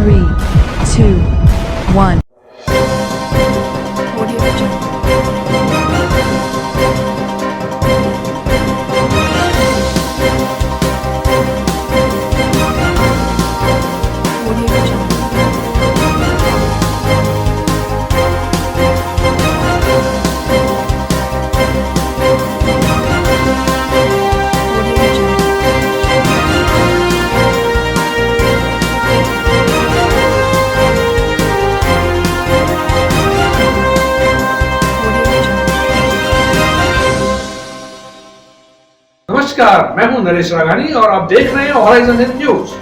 3, 2, 1. नमस्कार, मैं हूं नरेश राघानी और आप देख रहे हैं हॉराइजन हिंद न्यूज।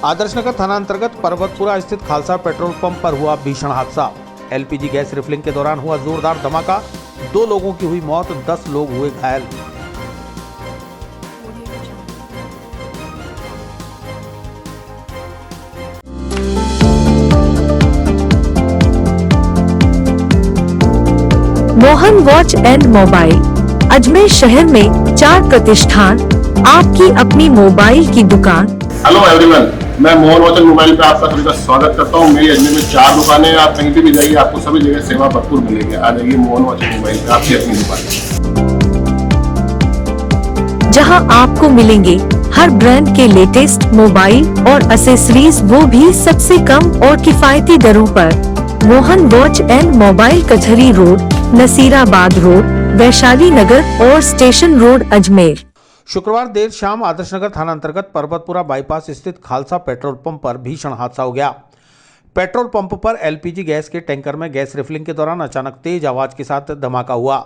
आदर्शनगर थाना अंतर्गत पर्वतपुरा स्थित खालसा पेट्रोल पंप पर हुआ भीषण हादसा। एलपीजी गैस रिफिलिंग के दौरान हुआ जोरदार धमाका, 2 लोगों की हुई मौत, 10 लोग हुए घायल। Mohan watch and mobile Ajmer शहर में 4 प्रतिष्ठान, आपकी अपनी मोबाइल की दुकान। हेलो एवरीवन, मैं मोहन वॉच एंड मोबाइल पे आपका सभी का स्वागत करता हूँ। मेरी अजमेर में 4 दुकानें हैं। आप कहीं भी जाइए, आपको सभी जगह सेवा भरपूर मिलेगी। आ जाइए मोहन वॉच एंड मोबाइल पे, आपकी अपनी दुकान, जहां आपको मिलेंगे हर ब्रांड के लेटेस्ट मोबाइल और एसेसरीज, वो भी सबसे कम और किफायती दरों पर। मोहन वॉच एंड मोबाइल, कचहरी रोड, नसीराबाद रोड, वैशाली नगर और स्टेशन रोड, अजमेर। शुक्रवार देर शाम आदर्शनगर थाना अंतर्गत पर्वतपुरा बाईपास स्थित खालसा पेट्रोल पंप पर भीषण हादसा हो गया। पेट्रोल पंप पर एलपीजी गैस के टैंकर में गैस रिफिलिंग के दौरान अचानक तेज आवाज के साथ धमाका हुआ।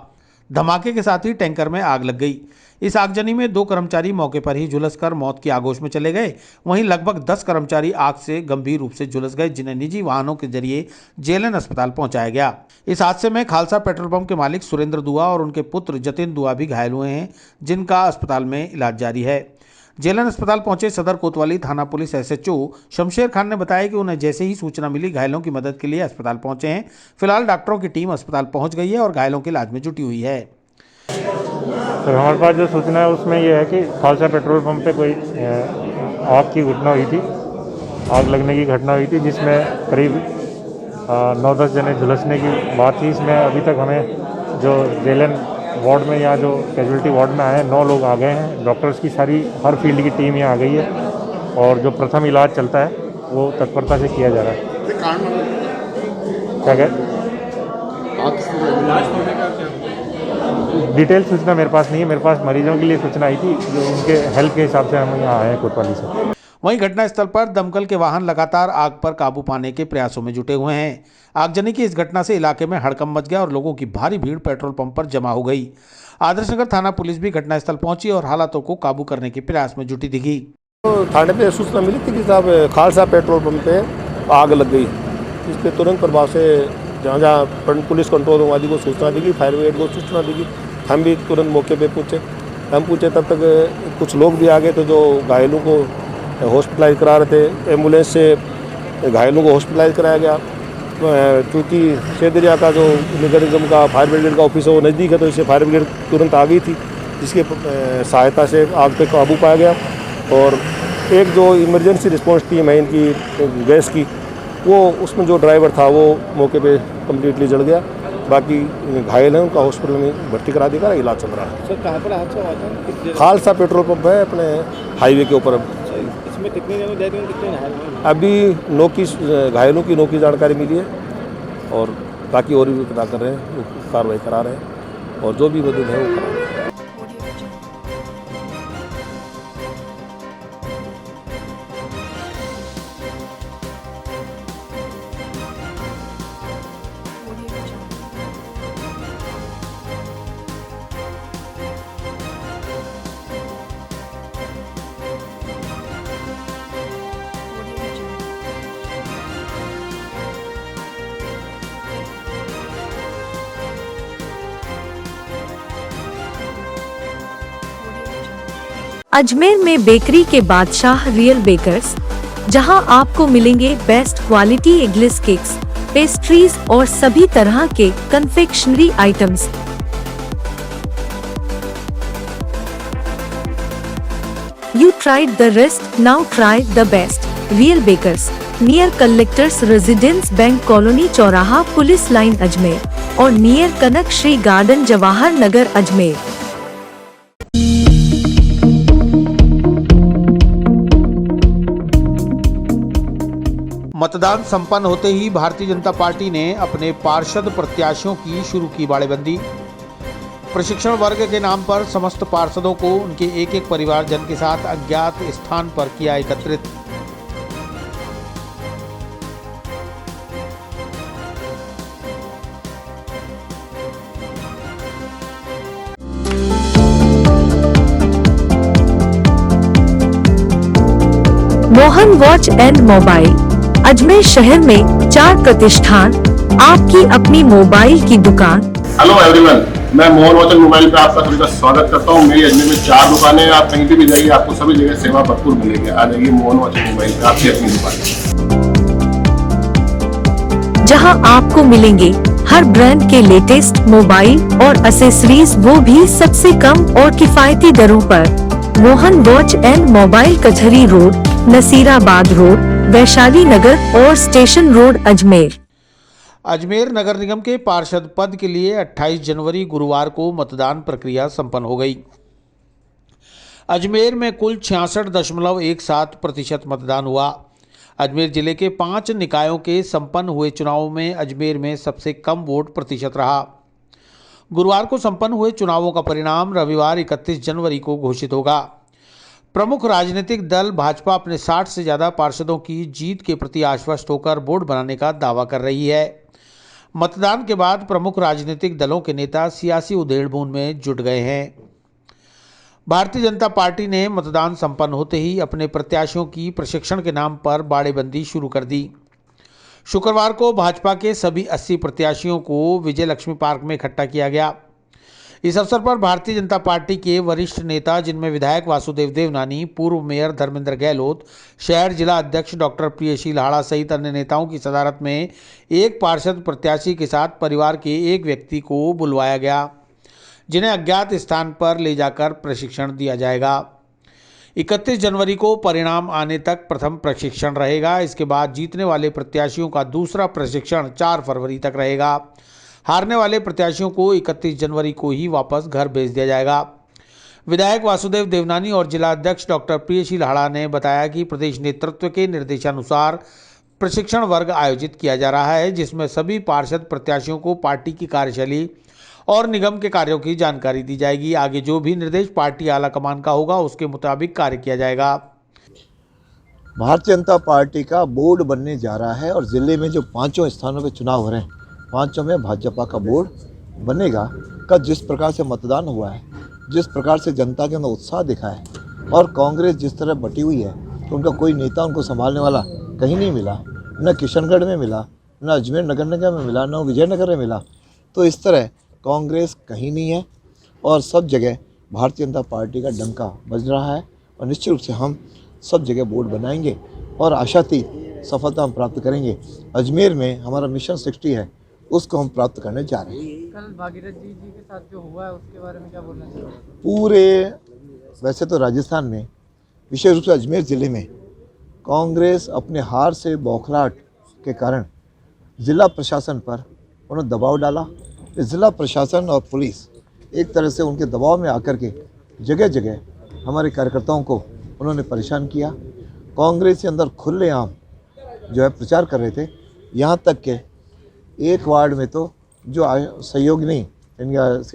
धमाके के साथ ही टैंकर में आग लग गई। इस आगजनी में 2 कर्मचारी मौके पर ही झुलसकर मौत की आगोश में चले गए। वहीं लगभग 10 कर्मचारी आग से गंभीर रूप से झुलस गए, जिन्हें निजी वाहनों के जरिए जेएलएन अस्पताल पहुंचाया गया। इस हादसे में खालसा पेट्रोल पंप के मालिक सुरेंद्र दुआ और उनके पुत्र जतिन दुआ भी घायल हुए हैं, जिनका अस्पताल में इलाज जारी है। जेएलएन अस्पताल पहुंचे सदर कोतवाली थाना पुलिस एसएचओ शमशेर खान ने बताया कि उन्हें जैसे ही सूचना मिली, घायलों की मदद के लिए अस्पताल पहुंचे हैं। फिलहाल डॉक्टरों की टीम अस्पताल पहुंच गई है और घायलों के इलाज में जुटी हुई है। सर, हमारे पास जो सूचना है उसमें ये है कि खालसा पेट्रोल पंप पे कोई आग की घटना हुई थी, आग लगने की घटना हुई थी, जिसमें करीब 9-10 जने झुलसने की बात थी। इसमें अभी तक हमें जो जेएलएन वार्ड में या जो कैजुअलिटी वार्ड में आए हैं 9 लोग आ गए हैं। डॉक्टर्स की सारी हर फील्ड की टीम यहाँ आ गई है और जो प्रथम इलाज चलता है वो तत्परता से किया जा रहा है। क्या कहते डिटेल सूचना मेरे पास नहीं है। मेरे पास मरीजों के लिए सूचना आई थी, जो उनके हेल्थ के हिसाब से हम यहाँ आए हैं कोतवाली से। वहीं घटनास्थल पर दमकल के वाहन लगातार आग पर काबू पाने के प्रयासों में जुटे हुए हैं। आगजनी की इस घटना से इलाके में हड़कंप मच गया और लोगों की भारी भीड़ पेट्रोल पंप पर जमा हो गई। आदर्शनगर थाना पुलिस भी घटनास्थल पहुंची और हालातों को काबू करने के प्रयास में जुटी दिखी। तो थाने पे सूचना मिली थी कि साहब खालसा पेट्रोल पंप पे आग लग गई। इस पर तुरंत प्रभाव से जहाँ जहाँ पुलिस कंट्रोल रूम आदि को सूचना दी गई, फायर ब्रिगेड को सूचना दी गई। हम भी तुरंत मौके पे पूछे। तब तक कुछ लोग भी आ गए थे जो घायलों को हॉस्पिटलाइज करा रहे थे। एम्बुलेंस से घायलों को हॉस्पिटलाइज कराया गया। क्योंकि सेदरिया का जो नगर निगम का फायर ब्रिगेड का ऑफिस है वो नज़दीक है, तो इससे फायर ब्रिगेड तुरंत आ गई थी, जिसके सहायता से आग पे काबू पाया गया। और एक जो इमरजेंसी रिस्पॉन्स टीम है इनकी गैस की, वो उसमें जो ड्राइवर था वो मौके पे कम्प्लीटली जल गया। बाकी घायल हैं, उनका हॉस्पिटल में भर्ती करा देगा, इलाज चल रहा है। सर, कहाँ पर हादसा हुआ था? खालसा पेट्रोल पंप है अपने हाईवे के ऊपर। इसमें कितने जने गए थे, कितने घायल हुए? अभी घायलों की 9 की जानकारी मिली है और बाकी और भी पता कर रहे हैं, कार्रवाई करा रहे हैं और जो भी मदद है वो करा रहे हैं। अजमेर में बेकरी के बादशाह रियल बेकर्स, जहां आपको मिलेंगे best quality eggless cakes, pastries और सभी तरह के confectionery items. You tried the rest, now try the best. Real Bakers, near Collectors Residence Bank Colony चौराहा पुलिस लाइन अजमेर और नियर कनक श्री गार्डन जवाहर नगर अजमेर। मतदान संपन्न होते ही भारतीय जनता पार्टी ने अपने पार्षद प्रत्याशियों की शुरू की बाड़ेबंदी। प्रशिक्षण वर्ग के नाम पर समस्त पार्षदों को उनके एक एक परिवारजन के साथ अज्ञात स्थान पर किया एकत्रित। Mohan watch and mobile, Ajmer शहर में 4 प्रतिष्ठान, आपकी अपनी मोबाइल की दुकान। हेलो एवरीवन, मैं मोहन वॉच एंड मोबाइल पे आप सभी का स्वागत करता हूँ। मेरी अजमेर में 4 दुकानें हैं। आप कहीं भी जाइए, आपको सभी जगह सेवा भरपूर मिलेगी। आ जाइए मोहन वॉच एंड मोबाइल पे, आपकी अपनी दुकान, जहां आपको मिलेंगे हर ब्रांड के लेटेस्ट मोबाइल और एसेसरीज, वो भी सबसे कम और किफायती दरों पर। मोहन वॉच एंड मोबाइल, कचहरी रोड, नसीराबाद रोड, वैशाली नगर और स्टेशन रोड, अजमेर। अजमेर नगर निगम के पार्षद पद के लिए 28 जनवरी गुरुवार को मतदान प्रक्रिया संपन्न हो गई। अजमेर में कुल 66.17% मतदान हुआ। अजमेर जिले के 5 निकायों के संपन्न हुए चुनावों में अजमेर में सबसे कम वोट प्रतिशत रहा। गुरुवार को संपन्न हुए चुनावों का परिणाम रविवार 31 जनवरी को घोषित होगा। प्रमुख राजनीतिक दल भाजपा अपने 60 से ज़्यादा पार्षदों की जीत के प्रति आश्वस्त होकर बोर्ड बनाने का दावा कर रही है। मतदान के बाद प्रमुख राजनीतिक दलों के नेता सियासी उधेड़-बुन में जुट गए हैं। भारतीय जनता पार्टी ने मतदान संपन्न होते ही अपने प्रत्याशियों की प्रशिक्षण के नाम पर बाड़ेबंदी शुरू कर दी। शुक्रवार को भाजपा के सभी 80 प्रत्याशियों को विजय लक्ष्मी पार्क में इकट्ठा किया गया। इस अवसर पर भारतीय जनता पार्टी के वरिष्ठ नेता, जिनमें विधायक वासुदेव देवनानी, पूर्व मेयर धर्मेंद्र गहलोत, शहर जिला अध्यक्ष डॉक्टर प्रियशील हाड़ा सहित अन्य नेताओं की सदारत में एक पार्षद प्रत्याशी के साथ परिवार के एक व्यक्ति को बुलवाया गया, जिन्हें अज्ञात स्थान पर ले जाकर प्रशिक्षण दिया जाएगा। 31 जनवरी को परिणाम आने तक प्रथम प्रशिक्षण रहेगा। इसके बाद जीतने वाले प्रत्याशियों का दूसरा प्रशिक्षण 4 फरवरी तक रहेगा। हारने वाले प्रत्याशियों को 31 जनवरी को ही वापस घर भेज दिया जाएगा। विधायक वासुदेव देवनानी और जिला अध्यक्ष डॉक्टर प्रियशील हाड़ा ने बताया कि प्रदेश नेतृत्व के निर्देशानुसार प्रशिक्षण वर्ग आयोजित किया जा रहा है, जिसमें सभी पार्षद प्रत्याशियों को पार्टी की कार्यशैली और निगम के कार्यों की जानकारी दी जाएगी। आगे जो भी निर्देश पार्टी आलाकमान का होगा, उसके मुताबिक कार्य किया जाएगा। भारतीय जनता पार्टी का बोर्ड बनने जा रहा है और ज़िले में जो 5 स्थानों पे चुनाव हो रहे हैं, 5 में भाजपा का बोर्ड बनेगा। का जिस प्रकार से मतदान हुआ है, जिस प्रकार से जनता के अंदर उत्साह दिखा है और कांग्रेस जिस तरह बटी हुई है, तो उनका कोई नेता उनको संभालने वाला कहीं नहीं मिला। न किशनगढ़ में मिला, न अजमेर नगर निगम में मिला, न विजयनगर में मिला। तो इस तरह कांग्रेस कहीं नहीं है और सब जगह भारतीय जनता पार्टी का डंका बज रहा है और निश्चित रूप से हम सब जगह बोर्ड बनाएंगे और आशातीत सफलता हम प्राप्त करेंगे। अजमेर में हमारा मिशन 60 है, उसको हम प्राप्त करने जा रहे हैं। कल भागीरथ जी के साथ जो हुआ है उसके बारे में क्या बोलना चाहिए? पूरे वैसे तो राजस्थान में, विशेष रूप से अजमेर ज़िले में कांग्रेस अपने हार से बौखलाहट के कारण ज़िला प्रशासन पर उन्होंने दबाव डाला। ज़िला प्रशासन और पुलिस एक तरह से उनके दबाव में आकर के जगह जगह हमारे कार्यकर्ताओं को उन्होंने परेशान किया। कांग्रेस के अंदर खुलेआम जो है प्रचार कर रहे थे, यहाँ तक के एक वार्ड में तो जो सहयोगिनी,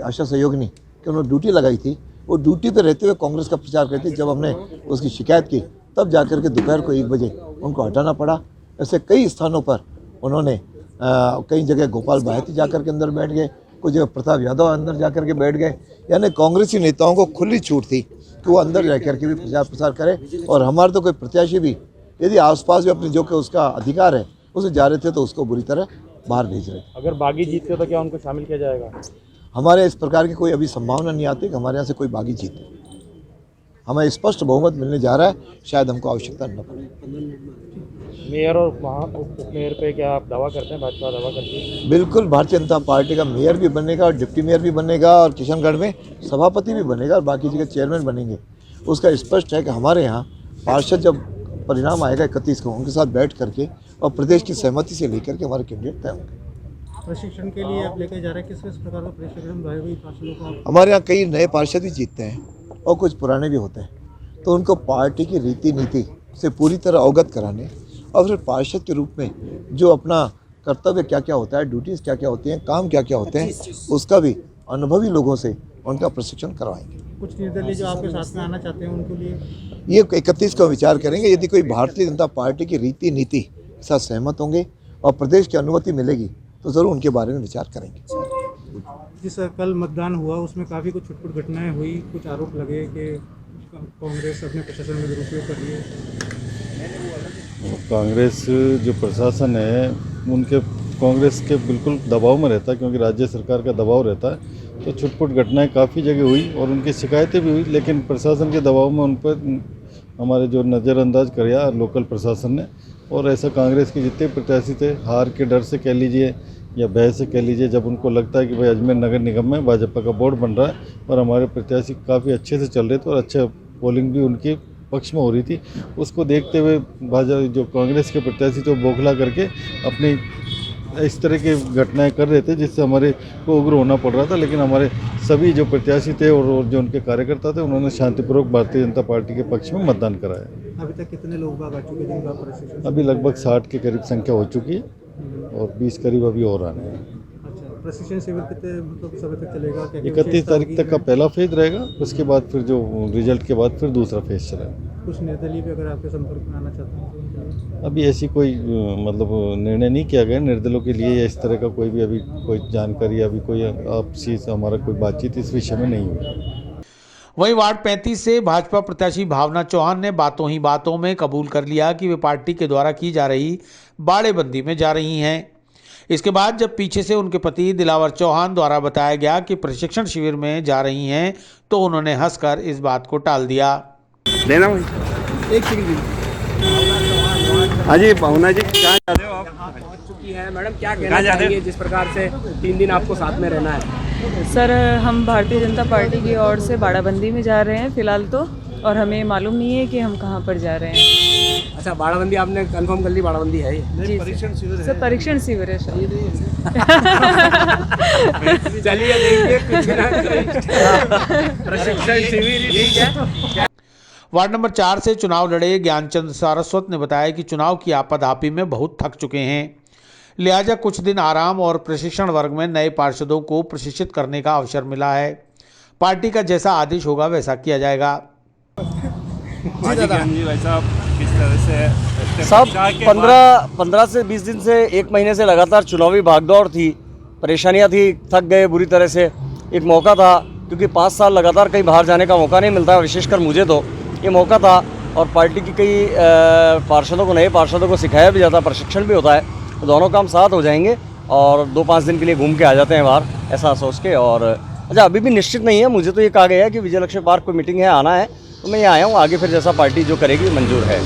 आशा सहयोगिनी कि उन्होंने ड्यूटी लगाई थी, वो ड्यूटी पे रहते हुए कांग्रेस का प्रचार करती। जब हमने उसकी शिकायत की तब जाकर के दोपहर को 1 बजे उनको हटाना पड़ा। ऐसे कई स्थानों पर उन्होंने कई जगह गोपाल बायती जाकर के अंदर बैठ गए, कुछ जगह प्रताप यादव अंदर जाकर के बैठ गए। यानी कांग्रेसी नेताओं को खुली छूट थी कि वो अंदर जाकर के भी प्रचार प्रसार करे। और हमारे तो कोई प्रत्याशी भी यदि आसपास भी अपने जो कि उसका अधिकार है उसे जा रहे थे तो उसको बुरी तरह बाहर भेज रहे। अगर बागी जीतते तो क्या उनको शामिल किया जाएगा? हमारे इस प्रकार की कोई अभी संभावना नहीं आती कि हमारे यहाँ से कोई बागी जीते। हमें स्पष्ट बहुमत मिलने जा रहा है, शायद हमको आवश्यकता न पड़े। मेयर और उप मेयर पे क्या आप दावा करते हैं, भाजपा दावा करती है? बिल्कुल, भारतीय जनता पार्टी का मेयर भी बनेगा और डिप्टी मेयर भी बनेगा और किशनगढ़ में सभापति भी बनेगा और बाकी जगह चेयरमैन बनेंगे। उसका स्पष्ट है कि हमारे यहाँ पार्षद जब परिणाम आएगा 31 को, उनके साथ बैठ करके और प्रदेश की सहमति से लेकर के हमारे कैंडिडेट तय होंगे। प्रशिक्षण के लिए आप लेकर जा रहे हैं, किस प्रकार का प्रशिक्षण भाई पार्षदों को? हमारे यहाँ कई नए पार्षद भी जीतते हैं और कुछ पुराने भी होते हैं, तो उनको पार्टी की रीति नीति से पूरी तरह अवगत कराने और फिर पार्षद के रूप में जो अपना कर्तव्य क्या क्या होता है, ड्यूटीज़ क्या क्या होती हैं, काम क्या क्या होते हैं, उसका भी अनुभवी लोगों से उनका प्रशिक्षण करवाएंगे। कुछ निर्दलीय जो आपके साथ में आना चाहते हैं उनके लिए ये 31 को विचार करेंगे। यदि कोई भारतीय जनता पार्टी की रीति नीति के साथ सहमत होंगे और प्रदेश की अनुमति मिलेगी तो ज़रूर उनके बारे में विचार करेंगे। जिस कल मतदान हुआ उसमें काफ़ी कुछ छुटपुट घटनाएं हुई, कुछ आरोप लगे कि कांग्रेस अपने प्रशासन में दुरुपयोग कर रही है। कांग्रेस जो प्रशासन है उनके कांग्रेस के बिल्कुल दबाव में रहता है, क्योंकि राज्य सरकार का दबाव रहता है, तो छुटपुट घटनाएं काफ़ी जगह हुई और उनकी शिकायतें भी हुई, लेकिन प्रशासन के दबाव में उन पर हमारे जो नज़रअंदाज किया लोकल प्रशासन ने। और ऐसा कांग्रेस के जितने प्रत्याशी थे, हार के डर से कह लीजिए या भय से कह लीजिए, जब उनको लगता है कि भाई अजमेर नगर निगम में भाजपा का बोर्ड बन रहा है और हमारे प्रत्याशी काफ़ी अच्छे से चल रहे थे और अच्छा पोलिंग भी उनके पक्ष में हो रही थी, उसको देखते हुए भाजपा जो कांग्रेस के प्रत्याशी तो बौखला करके अपनी इस तरह की घटनाएं कर रहे थे, जिससे हमारे को उग्र होना पड़ रहा था। लेकिन हमारे सभी जो प्रत्याशी थे और जो उनके कार्यकर्ता थे, उन्होंने शांतिपूर्वक भारतीय जनता पार्टी के पक्ष में मतदान कराया। अभी तक कितने लोग बाग आ चुके जिनका प्रशिक्षण? अभी लगभग 60 के करीब संख्या हो चुकी है और 20 करीब अभी और आने हैं। अच्छा, प्रशिक्षण शिविर कितने मतलब समय तक चलेगा? 31 तारीख तक का पहला फेज रहेगा, उसके बाद फिर जो रिजल्ट के बाद फिर दूसरा फेज चलेगा। कुछ निर्दलीय भी अगर आपके संपर्क में आना चाहते हैं तो उनके लिए? अभी ऐसी कोई मतलब निर्णय नहीं किया गया निर्दलों के लिए, या इस तरह का कोई भी अभी कोई जानकारी, अभी कोई आपसी हमारा कोई बातचीत इस विषय में नहीं हुई। वहीं वार्ड 35 से भाजपा प्रत्याशी भावना चौहान ने बातों ही बातों में कबूल कर लिया कि वे पार्टी के द्वारा की जा रही बाड़ेबंदी में जा रही हैं। इसके बाद जब पीछे से उनके पति दिलावर चौहान द्वारा बताया गया कि प्रशिक्षण शिविर में जा रही हैं, तो उन्होंने हंसकर इस बात को टाल दिया। लेना एक सेकंड। हाँ जी, भावना जी कहाँ जा रहे हो आप? पहुंच चुकी है मैडम, क्या कहना चाहेंगे जिस प्रकार से 3 दिन आपको साथ में रहना है? सर, हम भारतीय जनता पार्टी की ओर से बाड़ाबंदी में जा रहे हैं फिलहाल तो, और हमें मालूम नहीं है कि हम कहाँ पर जा रहे हैं। अच्छा, बाड़ाबंदी आपने कंफर्म कर ली? बाड़ाबंदी है ये? जी सर, परीक्षण शिविर है सर। चलिए देखिए प्रशिक्षण शिविर ठीक है। वार्ड नंबर 4 से चुनाव लड़े ज्ञानचंद सारस्वत ने बताया कि चुनाव की आपाधापी में बहुत थक चुके हैं, लिहाजा कुछ दिन आराम और प्रशिक्षण वर्ग में नए पार्षदों को प्रशिक्षित करने का अवसर मिला है। पार्टी का जैसा आदेश होगा वैसा किया जाएगा। साहब 15 से 20 दिन से 1 महीने से लगातार चुनावी भागदौड़ थी, परेशानियां थी, थक गए बुरी तरह से। एक मौका था, क्योंकि 5 साल लगातार कहीं बाहर जाने का मौका नहीं मिलता, विशेषकर मुझे तो ये मौका था। और पार्टी की कई पार्षदों को, नए पार्षदों को सिखाया भी जाता, प्रशिक्षण भी होता है, तो दोनों काम साथ हो जाएंगे और 2-5 दिन के लिए घूम के आ जाते हैं बाहर, ऐसा सोच के। और अच्छा, अभी भी निश्चित नहीं है, मुझे तो ये कहा गया है कि विजय लक्ष्मी पार्क कोई मीटिंग है, आना है, तो मैं यहाँ आया हूँ। आगे फिर जैसा पार्टी जो करेगी मंजूर है।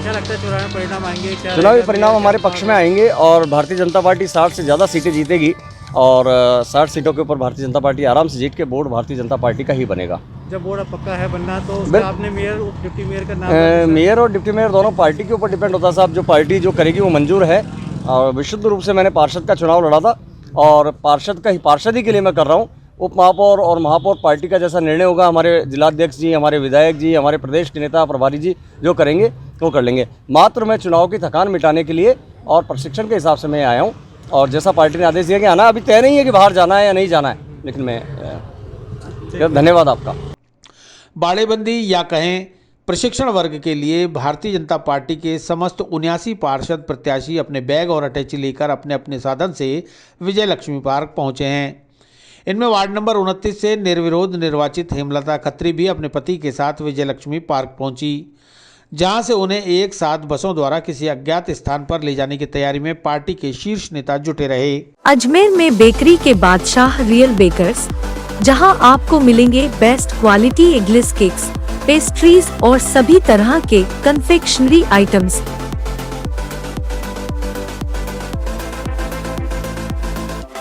क्या लगता है चुनावी परिणाम आएंगे? चुनावी परिणाम हमारे पक्ष में आएंगे और भारतीय जनता पार्टी 60 से ज़्यादा सीटें जीतेगी और 60 सीटों के ऊपर भारतीय जनता पार्टी आराम से जीत के बोर्ड भारतीय जनता पार्टी का ही बनेगा। जब बोर्ड पक्का है बनना तो उसमें आपने मेयर और डिप्टी मेयर का नाम? मेयर और डिप्टी मेयर दोनों पार्टी के ऊपर डिपेंड होता है साहब, जो पार्टी जो करेगी वो मंजूर है। और विशुद्ध रूप से मैंने पार्षद का चुनाव लड़ा था और पार्षद ही के लिए मैं कर रहा हूँ। उप महापौर और महापौर पार्टी का जैसा निर्णय होगा, हमारे जिलाध्यक्ष जी, हमारे विधायक जी, हमारे प्रदेश के नेता प्रभारी जी जो करेंगे वो कर लेंगे। मात्र मैं चुनाव की थकान मिटाने के लिए और प्रशिक्षण के हिसाब से मैं आया हूँ और जैसा पार्टी ने आदेश दिया कि आना, अभी तय नहीं है कि बाहर जाना है या नहीं जाना है, लेकिन मैं धन्यवाद आपका। बाड़ेबंदी या कहें प्रशिक्षण वर्ग के लिए भारतीय जनता पार्टी के समस्त 79 पार्षद प्रत्याशी अपने बैग और अटैची लेकर अपने अपने साधन से विजय लक्ष्मी पार्क पहुंचे हैं। इनमें वार्ड नंबर 29 से निर्विरोध निर्वाचित हेमलता खत्री भी अपने पति के साथ विजय लक्ष्मी पार्क पहुंची, जहां से उन्हें एक साथ बसों द्वारा किसी अज्ञात स्थान पर ले जाने की तैयारी में पार्टी के शीर्ष नेता जुटे रहे। अजमेर में बेकरी के बादशाह रियल बेकर्स, जहां आपको मिलेंगे best quality eggless cakes, pastries और सभी तरह के confectionery items.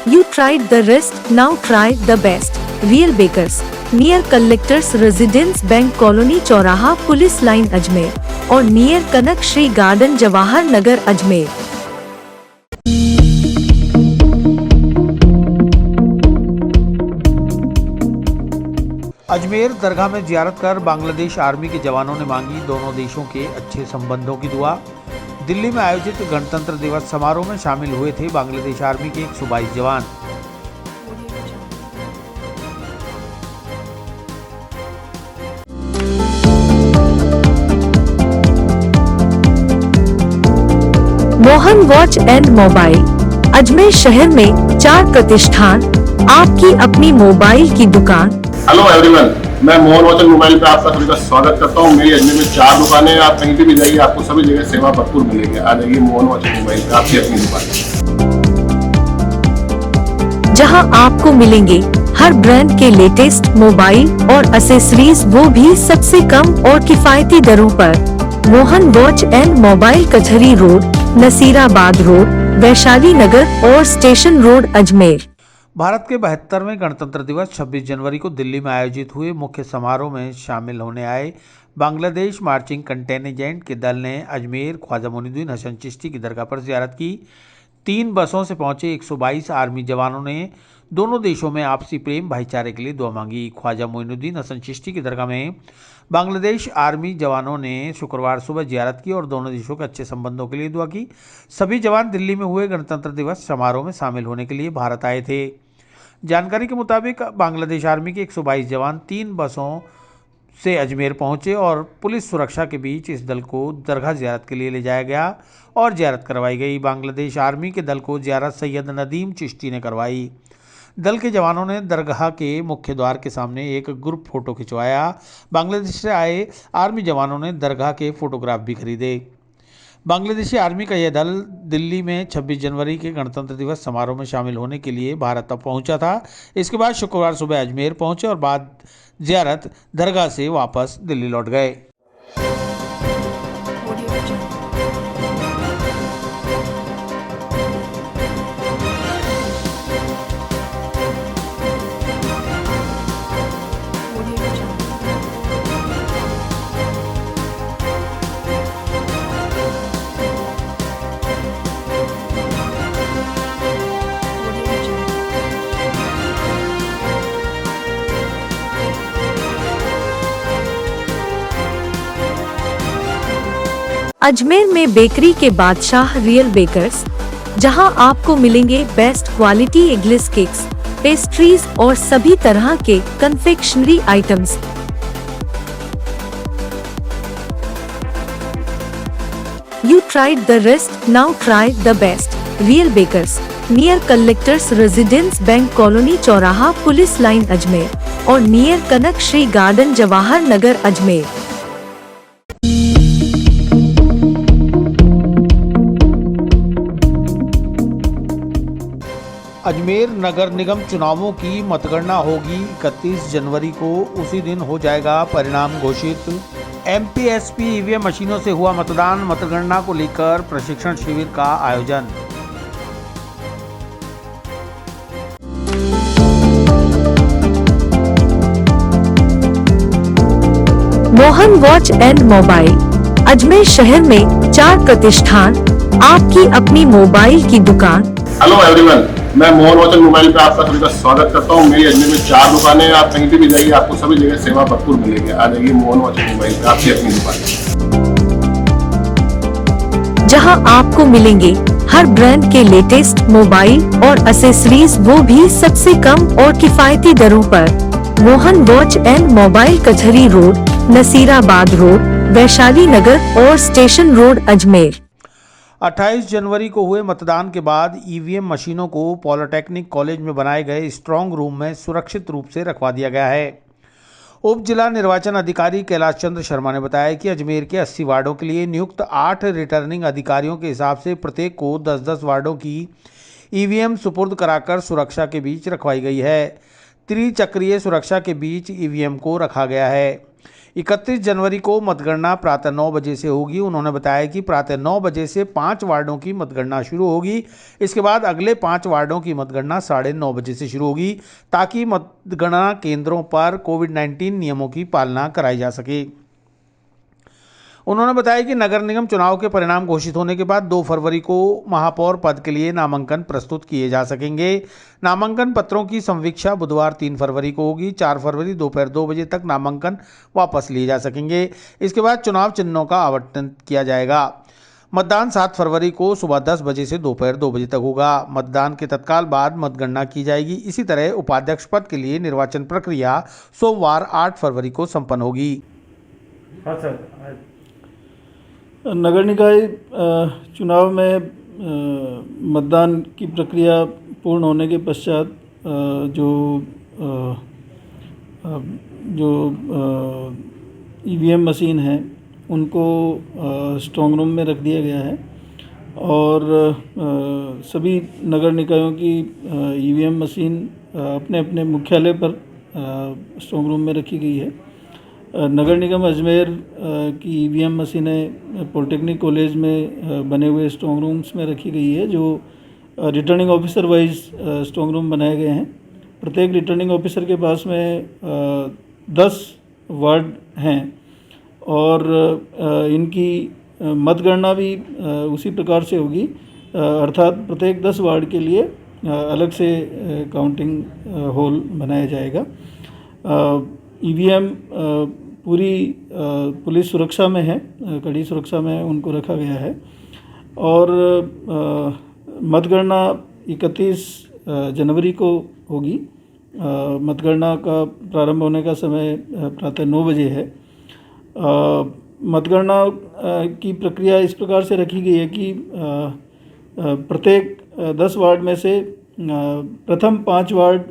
You tried the rest, now try the best. Real Bakers, near Collectors Residence Bank Colony चौराहा पुलिस लाइन अजमेर और नियर कनक श्री गार्डन जवाहर नगर अजमेर। अजमेर दरगाह में जियारत कर बांग्लादेश आर्मी के जवानों ने मांगी दोनों देशों के अच्छे संबंधों की दुआ। दिल्ली में आयोजित गणतंत्र दिवस समारोह में शामिल हुए थे बांग्लादेश आर्मी के 122 जवान। Mohan watch and mobile Ajmer शहर में 4 प्रतिष्ठान, आपकी अपनी मोबाइल की दुकान। हेलो एवरीवन, मैं मोहन वॉच एंड मोबाइल पे आप सभी का स्वागत करता हूँ। मेरी अजमेर में 4 दुकानें हैं। आप कहीं भी जाइए, आपको सभी जगह सेवा भरपूर मिलेगी। आ जाइए मोहन वॉच एंड मोबाइल पे, आपकी अपनी दुकान, जहां आपको मिलेंगे हर ब्रांड के लेटेस्ट मोबाइल और एसेसरीज, वो भी सबसे कम और किफायती दरों पर। मोहन वॉच एंड मोबाइल कचहरी रोड, नसीराबाद रोड, वैशाली नगर और स्टेशन रोड अजमेर। भारत के 72वें गणतंत्र दिवस 26 जनवरी को दिल्ली में आयोजित हुए मुख्य समारोह में शामिल होने आए बांग्लादेश मार्चिंग कंटिजेंट के दल ने अजमेर ख्वाजा मोइनुद्दीन हसन चिश्ती की दरगाह पर ज़ियारत की। 3 बसों से पहुंचे 122 आर्मी जवानों ने दोनों देशों में आपसी प्रेम भाईचारे के लिए दुआ मांगी। ख्वाजा मोइनुद्दीन हसन चिश्ती की दरगाह में बांग्लादेश आर्मी जवानों ने शुक्रवार सुबह ज़ियारत की और दोनों देशों के अच्छे संबंधों के लिए दुआ की। सभी जवान दिल्ली में हुए गणतंत्र दिवस समारोह में शामिल होने के लिए भारत आए थे। जानकारी के मुताबिक बांग्लादेश आर्मी के 122 जवान 3 बसों से अजमेर पहुंचे और पुलिस सुरक्षा के बीच इस दल को दरगाह ज़ियारत के लिए ले जाया गया और ज़ियारत करवाई गई। बांग्लादेश आर्मी के दल को ज़ियारत सैयद नदीम चिश्ती ने करवाई। दल के जवानों ने दरगाह के मुख्य द्वार के सामने एक ग्रुप फोटो खिंचवाया। बांग्लादेश से आए आर्मी जवानों ने दरगाह के फोटोग्राफ भी खरीदे। बांग्लादेशी आर्मी का यह दल दिल्ली में 26 जनवरी के गणतंत्र दिवस समारोह में शामिल होने के लिए भारत तक पहुंचा था। इसके बाद शुक्रवार सुबह अजमेर पहुंचे और बाद ज़ियारत दरगाह से वापस दिल्ली लौट गए। अजमेर में बेकरी के बादशाह रियल बेकर्स, जहां आपको मिलेंगे best quality eggless cakes, pastries और सभी तरह के confectionery items. You tried the rest, now try the best. Real Bakers, near Collectors Residence Bank Colony चौराहा पुलिस लाइन अजमेर और नियर कनक श्री गार्डन जवाहर नगर अजमेर। अजमेर नगर निगम चुनावों की मतगणना होगी 31 जनवरी को। उसी दिन हो जाएगा परिणाम घोषित। एमपीएसपी ईवीएम मशीनों से हुआ मतदान, मतगणना को लेकर प्रशिक्षण शिविर का आयोजन। Mohan watch and mobile Ajmer शहर में 4 प्रतिष्ठान, आपकी अपनी मोबाइल की दुकान। हेलो एवरीवन, मैं मोहन वॉच एंड मोबाइल पे आप सभी का स्वागत करता हूँ। मेरी अजमेर में 4 दुकानें हैं। आप कहीं भी जाइए, आपको सभी जगह सेवा भरपूर मिलेगी। आ जाइए मोहन वॉच एंड मोबाइल पे, आपकी अपनी दुकान, जहां आपको मिलेंगे हर ब्रांड के लेटेस्ट मोबाइल और एसेसरीज, वो भी सबसे कम और किफायती दरों पर। मोहन वॉच एंड मोबाइल कचहरी रोड, नसीराबाद रोड, वैशाली नगर और स्टेशन रोड अजमेर। 28 जनवरी को हुए मतदान के बाद ईवीएम मशीनों को पॉलिटेक्निक कॉलेज में बनाए गए स्ट्रांग रूम में सुरक्षित रूप से रखवा दिया गया है। उप जिला निर्वाचन अधिकारी कैलाश चंद्र शर्मा ने बताया कि अजमेर के 80 वार्डों के लिए नियुक्त 8 रिटर्निंग अधिकारियों के हिसाब से प्रत्येक को 10-10 वार्डों की ईवीएम सुपुर्द कराकर सुरक्षा के बीच रखवाई गई है। त्रिचक्रीय सुरक्षा के बीच ईवीएम को रखा गया है। 31 जनवरी को मतगणना प्रातः 9 बजे से होगी। उन्होंने बताया कि प्रातः 9 बजे से 5 वार्डों की मतगणना शुरू होगी। इसके बाद अगले 5 वार्डों की मतगणना 9:30 बजे से शुरू होगी, ताकि मतगणना केंद्रों पर कोविड-19 नियमों की पालना कराई जा सके। उन्होंने बताया कि नगर निगम चुनाव के परिणाम घोषित होने के बाद 2 फरवरी को महापौर पद के लिए नामांकन प्रस्तुत किए जा सकेंगे। नामांकन पत्रों की संवीक्षा बुधवार 3 फरवरी को होगी। 4 फरवरी दोपहर 2 बजे तक नामांकन वापस लिए जा सकेंगे। इसके बाद चुनाव चिन्हों का आवंटन किया जाएगा। मतदान 7 फरवरी को सुबह 10 बजे से दोपहर 2 बजे तक होगा। मतदान के तत्काल बाद मतगणना की जाएगी। इसी तरह उपाध्यक्ष पद के लिए निर्वाचन प्रक्रिया सोमवार 8 फरवरी को संपन्न होगी। हाँ सर, नगर निकाय चुनाव में मतदान की प्रक्रिया पूर्ण होने के पश्चात जो ईवीएम मशीन है उनको स्ट्रॉन्ग रूम में रख दिया गया है और सभी नगर निकायों की ईवीएम मशीन अपने अपने मुख्यालय पर स्ट्रॉन्ग रूम में रखी गई है। नगर निगम अजमेर की ईवीएम मशीनें पॉलिटेक्निक कॉलेज में बने हुए स्ट्रॉन्ग रूम्स में रखी गई है, जो returning officer wise strong room बनाए गए हैं। प्रत्येक रिटर्निंग ऑफिसर के पास में 10 वार्ड हैं और इनकी मतगणना भी उसी प्रकार से होगी, अर्थात प्रत्येक 10 वार्ड के लिए अलग से काउंटिंग हॉल बनाया जाएगा। ईवीएम पूरी पुलिस सुरक्षा में है, कड़ी सुरक्षा में उनको रखा गया है और मतगणना 31 जनवरी को होगी। मतगणना का प्रारंभ होने का समय प्रातः 9 बजे है। मतगणना की प्रक्रिया इस प्रकार से रखी गई है कि प्रत्येक 10 वार्ड में से प्रथम 5 वार्ड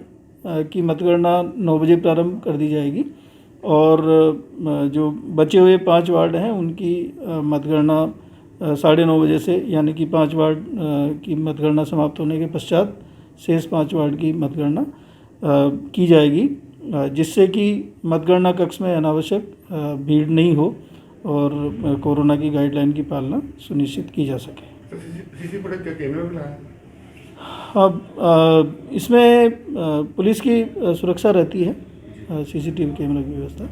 की मतगणना 9 बजे प्रारंभ कर दी जाएगी और जो बचे हुए 5 वार्ड हैं उनकी मतगणना 9:30 बजे से, यानी कि 5 वार्ड की मतगणना समाप्त होने के पश्चात शेष 5 वार्ड की मतगणना की जाएगी, जिससे कि मतगणना कक्ष में अनावश्यक भीड़ नहीं हो और कोरोना की गाइडलाइन की पालना सुनिश्चित की जा सके। अब इसमें पुलिस की सुरक्षा रहती है, सीसीटीवी कैमरा की व्यवस्था।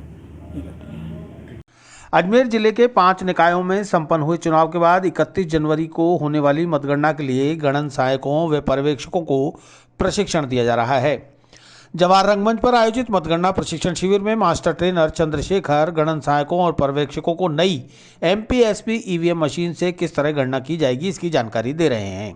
अजमेर जिले के 5 निकायों में संपन्न हुए चुनाव के बाद 31 जनवरी को होने वाली मतगणना के लिए गणन सहायकों व पर्यवेक्षकों को प्रशिक्षण दिया जा रहा है। जवाहर रंगमंच पर आयोजित मतगणना प्रशिक्षण शिविर में मास्टर ट्रेनर चंद्रशेखर गणन सहायकों और पर्यवेक्षकों को नई MPSP ईवीएम मशीन से किस तरह गणना की जाएगी इसकी जानकारी दे रहे हैं।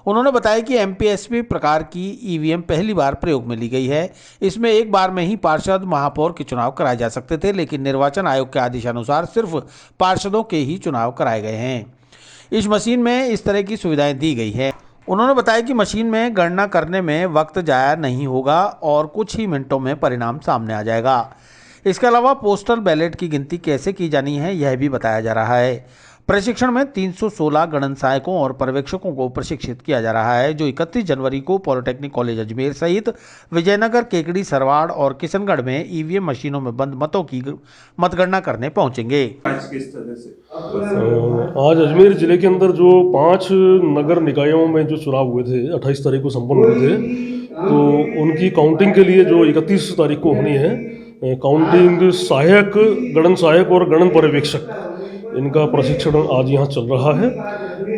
उन्होंने बताया कि MPSP प्रकार की ईवीएम पहली बार प्रयोग में ली गई है। इसमें एक बार में ही पार्षद महापौर के चुनाव कराए जा सकते थे, लेकिन निर्वाचन आयोग के आदेशानुसार सिर्फ पार्षदों के ही चुनाव कराए गए हैं। इस मशीन में इस तरह की सुविधाएं दी गई है। उन्होंने बताया कि मशीन में गणना करने में वक्त जाया नहीं होगा और कुछ ही मिनटों में परिणाम सामने आ जाएगा। इसके अलावा पोस्टल बैलेट की गिनती कैसे की जानी है यह भी बताया जा रहा है। प्रशिक्षण में 316 गणन सहायकों और पर्यवेक्षकों को प्रशिक्षित किया जा रहा है, जो 31 जनवरी को पॉलिटेक्निक कॉलेज अजमेर सहित विजयनगर, केकड़ी, सरवाड़ और किशनगढ़ में ईवीएम मशीनों में बंद मतों की मतगणना करने पहुंचेंगे। आज अजमेर जिले के अंदर जो 5 नगर निकायों में जो चुनाव हुए थे 28 तारीख को संपन्न हुए थे, तो उनकी काउंटिंग के लिए जो 31 तारीख को होनी है, काउंटिंग सहायक, गणन सहायक और गणन पर्यवेक्षक, इनका प्रशिक्षण आज यहाँ चल रहा है।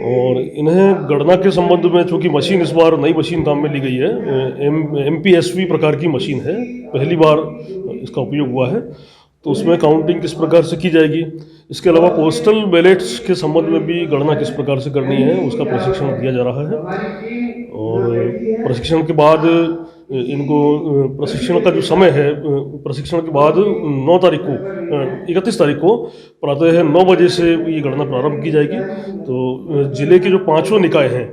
और इन्हें गणना के संबंध में, चूँकि मशीन इस बार नई मशीन काम में ली गई है, MPSP प्रकार की मशीन है, पहली बार इसका उपयोग हुआ है, तो उसमें काउंटिंग किस प्रकार से की जाएगी, इसके अलावा पोस्टल बैलेट्स के संबंध में भी गणना किस प्रकार से करनी है उसका प्रशिक्षण दिया जा रहा है। और प्रशिक्षण के बाद इनको, प्रशिक्षण का जो समय है, प्रशिक्षण के बाद 9 तारीख को, 31 तारीख को प्रातः 9 बजे से ये गणना प्रारंभ की जाएगी। तो जिले के जो 5 निकाय हैं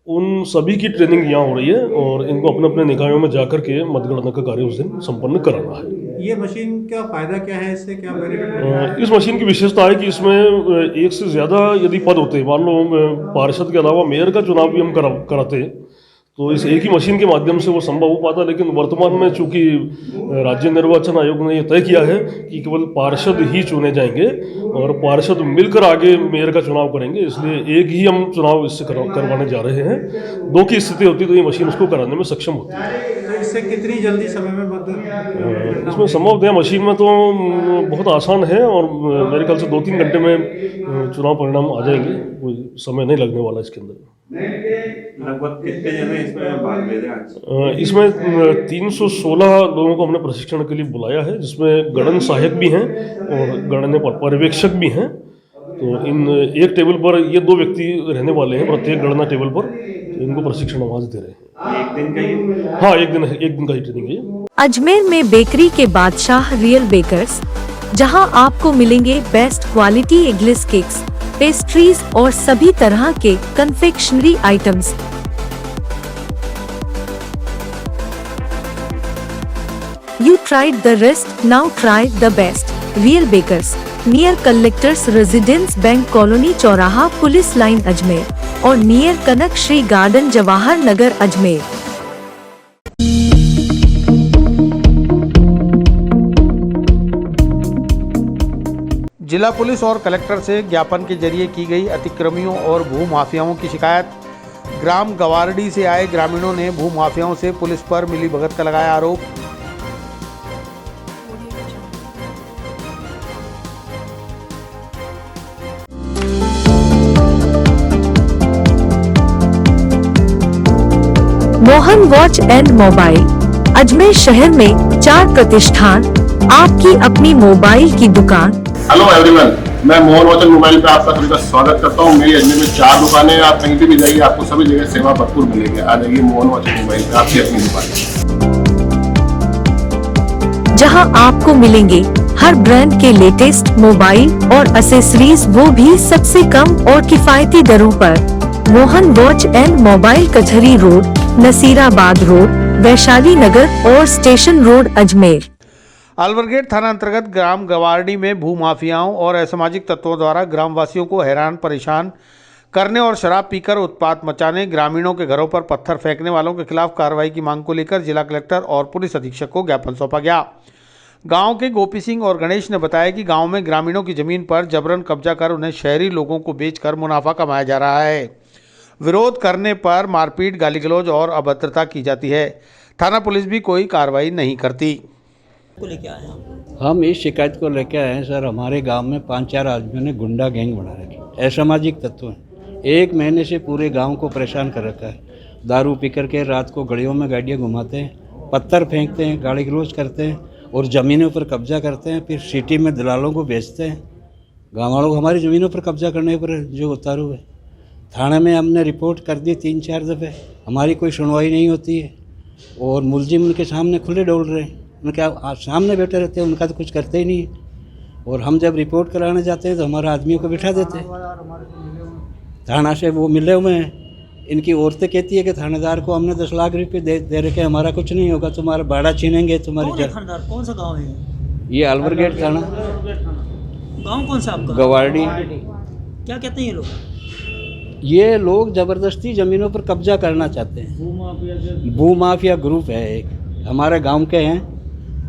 उन सभी की ट्रेनिंग यहाँ हो रही है और इनको अपने अपने निकायों में जाकर के मतगणना का कार्य उस दिन संपन्न कराना है। ये मशीन का फायदा क्या है, इससे क्या बेनिफिट? इस मशीन की विशेषता है कि इसमें एक से ज़्यादा यदि पद होते, मान लो पार्षद के अलावा मेयर का चुनाव भी हम कराते, तो इस एक ही मशीन के माध्यम से वो संभव हो पाता, लेकिन वर्तमान में चूंकि राज्य निर्वाचन आयोग ने यह तय किया है कि केवल पार्षद ही चुने जाएंगे और पार्षद मिलकर आगे मेयर का चुनाव करेंगे, इसलिए एक ही हम चुनाव इससे करवाने जा रहे हैं। दो की स्थिति होती तो ये मशीन उसको कराने में सक्षम होती है। तो इससे कितनी जल्दी समय में इसमें संभवतः मशीन में तो बहुत आसान है और मेरे ख्याल से 2-3 घंटे में चुनाव परिणाम आ जाएंगे, कोई समय नहीं लगने वाला इसके अंदर। लगभग कितने जने इसमें भाग ले रहे हैं? इसमें 316 लोगों को हमने प्रशिक्षण के लिए बुलाया है, जिसमें गणन सहायक भी हैं और गणन पर्यवेक्षक भी हैं। तो इन एक टेबल पर ये 2 व्यक्ति रहने वाले हैं प्रत्येक गणना टेबल पर, तो इनको प्रशिक्षण हम आज दे रहे हैं। एक दिन का ही? हाँ, एक दिन का ही ट्रेनिंग है। अजमेर में बेकरी के बादशाह रियल बेकर्स, जहां आपको मिलेंगे best quality eggless cakes, pastries और सभी तरह के confectionery items. You tried the rest, now try the best. Real Bakers, near Collectors Residence Bank Colony चौराहा पुलिस लाइन अजमेर और नियर कनक श्री गार्डन जवाहर नगर अजमेर। जिला पुलिस और कलेक्टर से ज्ञापन के जरिए की गई अतिक्रमियों और भूमाफियाओं की शिकायत। ग्राम गवारडी से आए ग्रामीणों ने भूमाफियाओं से पुलिस पर मिलीभगत का लगाया आरोप। Mohan watch and mobile Ajmer शहर में 4 प्रतिष्ठान, आपकी अपनी मोबाइल की दुकान। हेलो एवरीवन, मैं मोहन वॉच एंड मोबाइल पे आप सभी का स्वागत करता हूँ। मेरी अजमेर में 4 दुकानें हैं, आप कहीं भी जाइए आपको सभी जगह सेवा भरपूर मिलेगी। आ जाइए मोहन वॉच एंड मोबाइल पे, आपकी अपनी दुकान, जहां आपको मिलेंगे हर ब्रांड के लेटेस्ट मोबाइल और एसेसरीज, वो भी सबसे कम और किफायती दरों पर। मोहन वॉच एंड मोबाइल कचहरी रोड, नसीराबाद रोड, वैशाली नगर और स्टेशन रोड अजमेर। अलवरगेट थाना अंतर्गत ग्राम गवारडी में भूमाफियाओं और असामाजिक तत्वों द्वारा ग्रामवासियों को हैरान परेशान करने और शराब पीकर उत्पात मचाने, ग्रामीणों के घरों पर पत्थर फेंकने वालों के खिलाफ कार्रवाई की मांग को लेकर जिला कलेक्टर और पुलिस अधीक्षक को ज्ञापन सौंपा गया। गांव के गोपी सिंह और गणेश ने बताया कि गांव में ग्रामीणों की जमीन पर जबरन कब्जा कर उन्हें शहरी लोगों को बेचकर मुनाफा कमाया जा रहा है। विरोध करने पर मारपीट, गाली गलौज और अभद्रता की जाती है। थाना पुलिस भी कोई कार्रवाई नहीं करती। हम इस शिकायत को लेकर आए हैं सर, हमारे गांव में 5-4 आदमियों ने गुंडा गैंग बना रखी, असामाजिक तत्व हैं। 1 महीने से पूरे गांव को परेशान कर रखा है। दारू पी कर के रात को गलियों में गाड़ियाँ घुमाते हैं, पत्थर फेंकते हैं, गाली गलौज करते हैं और ज़मीनों पर कब्जा करते हैं, फिर सिटी में दलालों को बेचते हैं। गाँव वालों को हमारी ज़मीनों पर कब्जा करने पर जो उतारू है। थाने में हमने रिपोर्ट कर दी 3-4 दफ़े, हमारी कोई सुनवाई नहीं होती है और मुलजिम उनके सामने खुले डोल रहे हैं, उनके सामने बैठे रहते हैं, उनका तो कुछ करते ही नहीं है। और हम जब रिपोर्ट कराने जाते हैं तो हमारे आदमियों को बिठा देते हैं। थाना से वो मिले हुए हैं, इनकी औरतें कहती है कि थानेदार को हमने 10 लाख रुपये दे रखे, हमारा कुछ नहीं होगा, तुम्हारा भाड़ा छीनेंगे, तुम्हारी कौन सा गाँव है ये? अलवरगेट थाना। गाँव कौन सा आपका? गवारडी। क्या कहते हैं ये लोग ज़बरदस्ती ज़मीनों पर कब्जा करना चाहते हैं। भूमाफिया ग्रुप है एक, हमारे गांव के हैं,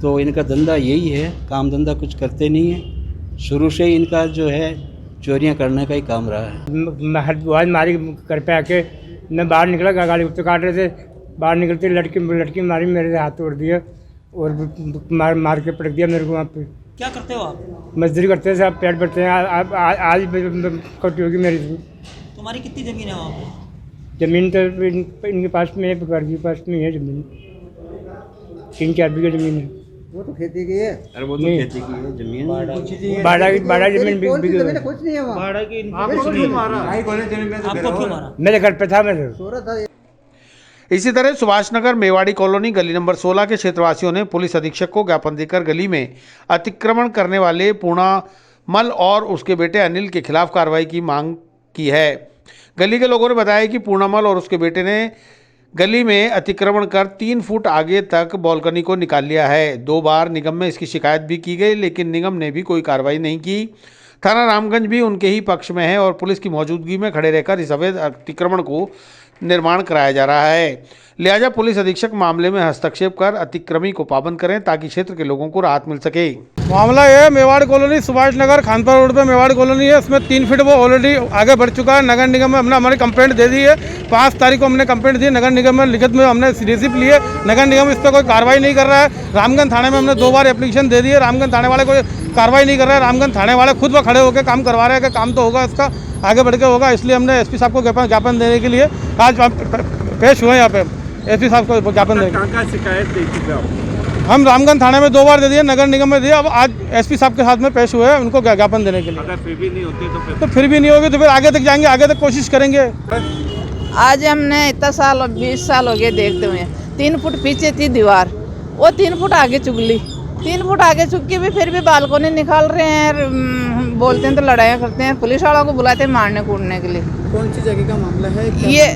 तो इनका धंधा यही है, काम धंधा कुछ करते नहीं है। शुरू से ही इनका जो है चोरियां करने का ही काम रहा है। आज मारी घर पे आके मैं बाहर निकला, गाड़ी कुत्ते काट रहे थे, बाहर निकलते लड़की मारी, मेरे हाथ तोड़ दिया और मार के पटक दिया मेरे को वहाँ पे। क्या करते हो आप? मजदूरी करते हैं साहब, पेट भरते हैं। आज कटी होगी मेरी। तुम्हारी कितनी ज़मीन है वहाँ पे? ज़मीन तो इनके पास में है, घर के पास में है ज़मीन, 3-4 बीघे ज़मीन है। वो तो खेती की है। अरे वो तो खेती की है ज़मीन, बाड़ा ज़मीन कुछ नहीं है वहाँ। बाड़ा की आपको क्यों मारा? मेरे घर पे था, मैं इसी तरह सुभाष नगर मेवाड़ी कॉलोनी गली नंबर 16 के क्षेत्रवासियों ने पुलिस अधीक्षक को ज्ञापन देकर गली में अतिक्रमण करने वाले पूर्णामल और उसके बेटे अनिल के खिलाफ कार्रवाई की मांग की है। गली के लोगों ने बताया कि पूर्णामल और उसके बेटे ने गली में अतिक्रमण कर 3 फुट आगे तक बालकनी को निकाल लिया है। 2 बार निगम में इसकी शिकायत भी की गई, लेकिन निगम ने भी कोई कार्रवाई नहीं की। थाना रामगंज भी उनके ही पक्ष में है और पुलिस की मौजूदगी में खड़े रहकर इस अवैध अतिक्रमण को निर्माण कराया जा रहा है। लिहाजा पुलिस अधीक्षक मामले में हस्तक्षेप कर अतिक्रमी को पाबंद करें ताकि क्षेत्र के लोगों को राहत मिल सके। मामला ये है, मेवाड़ कॉलोनी सुभाष नगर खानपुर रोड पे मेवाड़ कॉलोनी है, उसमें 3 फीट वो ऑलरेडी आगे बढ़ चुका है। नगर निगम में हमने हमारी कंप्लेंट दे दी है। 5 तारीख को हमने कंप्लेंट दी, नगर निगम में लिखित में हमने रिसिप्ट लिए। नगर निगम इस पर कोई कार्रवाई नहीं कर रहा है। रामगंज थाने में हमने 2 बार एप्लीकेशन दे दी है, रामगंज थाने वाले कोई कार्रवाई नहीं कर रहे हैं। रामगंज थाने वाले खुद वो खड़े होकर काम करवा रहे हैं कि काम तो होगा, इसका आगे बढ़ के होगा। इसलिए हमने एसपी साहब को ज्ञापन देने के लिए आज पेश हुए यहाँ पे। एसपी साहब को ज्ञापन देने शिकायत दे चुके हो? हम रामगंज थाने में 2 बार दे दिए, नगर निगम में दिए। अब आज एसपी साहब के साथ में पेश हुए हैं उनको ज्ञापन देने के लिए। अगर फिर भी नहीं होती तो फिर भी नहीं होगी तो फिर आगे तक जाएंगे, आगे तक कोशिश करेंगे। आज हमने इतना साल 20 साल हो गए देखते हुए। 3 फुट पीछे थी दीवार, वो 3 फुट आगे चुक ली। 3 फुट आगे चुक के भी फिर भी बालकोनी निकाल रहे हैं, बोलते हैं तो लड़ाइयाँ करते हैं। पुलिस वालों को बुलाते हैं मारने कूटने के लिए। कौन सी जगह का मामला है ये?